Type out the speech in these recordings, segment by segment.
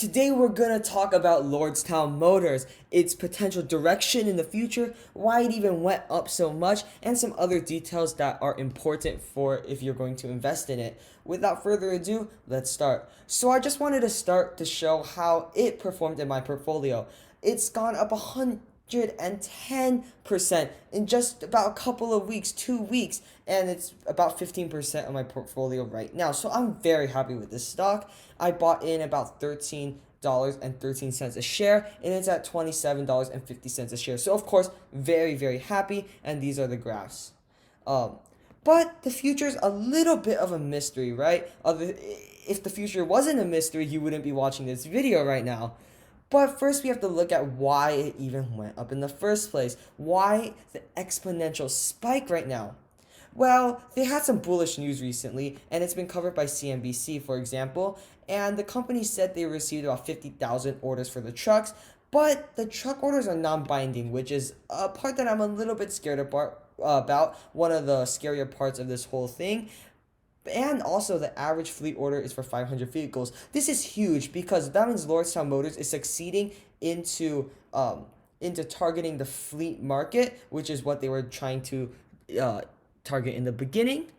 Today we're gonna talk about Lordstown Motors, its potential direction in the future, why it even went up so much, and some other details that are important for if you're going to invest in it. Without further ado, let's start. So I just wanted to start to show how it performed in my portfolio. It's gone up 110% in just about a couple of weeks, 2 weeks, and it's about 15% of my portfolio right now. So I'm very happy with this stock. I bought in about $13.13 a share, and it's at $27.50 a share. So of course, very, very happy, and these are the graphs. But the future is a little bit of a mystery, right? If the future wasn't a mystery, you wouldn't be watching this video right now. But first, we have to look at why it even went up in the first place. Why the exponential spike right now? Well, they had some bullish news recently, and it's been covered by CNBC, for example. And the company said they received about 50,000 orders for the trucks, but the truck orders are non-binding, which is a part that I'm a little bit scared about. One of the scarier parts of this whole thing. And also, the average fleet order is for 500 vehicles. This is huge because that means Lordstown Motors is succeeding into targeting the fleet market, which is what they were trying to target in the beginning.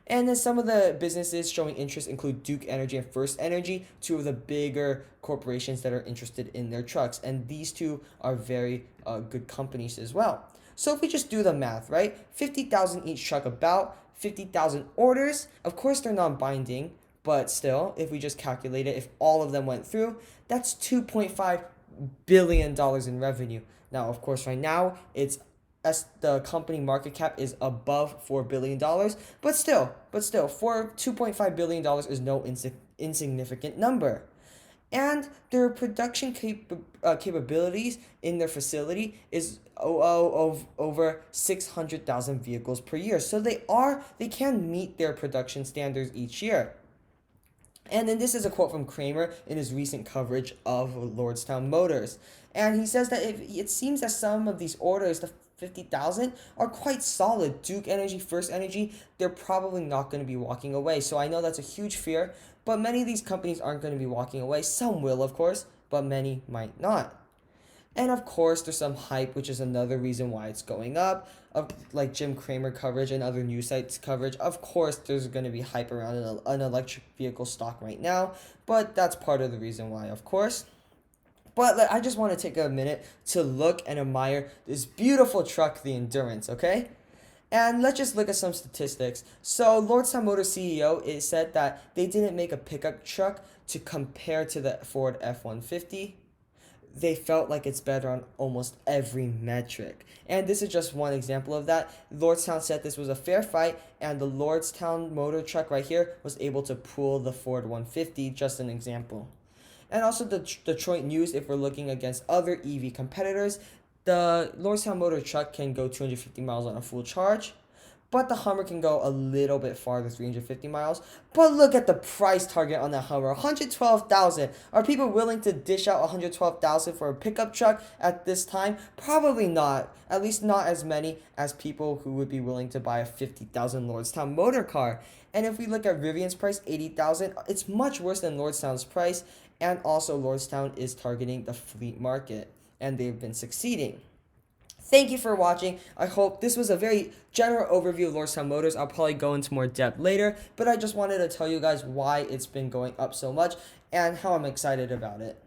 And then some of the businesses showing interest include Duke Energy and First Energy, two of the bigger corporations that are interested in their trucks. And these two are very good companies as well. So if we just do the math, right? 50,000 each truck, about 50,000 orders. Of course, they're non-binding, but still, if we just calculate it, if all of them went through, that's $2.5 billion in revenue. Now, of course, right now, as the company market cap is above $4 billion, but still, for $2.5 billion is no insignificant number. And their production capabilities in their facility is of over 600,000 vehicles per year. So they can meet their production standards each year. And then this is a quote from Cramer in his recent coverage of Lordstown Motors. And he says that it seems that some of these orders, the 50,000, are quite solid. Duke Energy, First Energy, they're probably not going to be walking away. So I know that's a huge fear, but many of these companies aren't going to be walking away. Some will, of course, but many might not. And of course, there's some hype, which is another reason why it's going up. Like Jim Cramer coverage and other news sites coverage. Of course, there's going to be hype around an electric vehicle stock right now, but that's part of the reason why, of course. But I just want to take a minute to look and admire this beautiful truck, the Endurance, okay? And let's just look at some statistics. So Lordstown Motors CEO said that they didn't make a pickup truck to compare to the Ford F-150. They felt like it's better on almost every metric. And this is just one example of that. Lordstown said this was a fair fight, and the Lordstown motor truck right here was able to pull the Ford 150, just an example. And also the Detroit News, if we're looking against other EV competitors, the Lordstown motor truck can go 250 miles on a full charge, but the Hummer can go a little bit farther, 350 miles. But look at the price target on that Hummer, $112,000. Are people willing to dish out $112,000 for a pickup truck at this time? Probably not. At least not as many as people who would be willing to buy a $50,000 Lordstown motor car. And if we look at Rivian's price, $80,000, it's much worse than Lordstown's price. And also, Lordstown is targeting the fleet market, and they've been succeeding. Thank you for watching. I hope this was a very general overview of Lordstown Motors. I'll probably go into more depth later, but I just wanted to tell you guys why it's been going up so much and how I'm excited about it.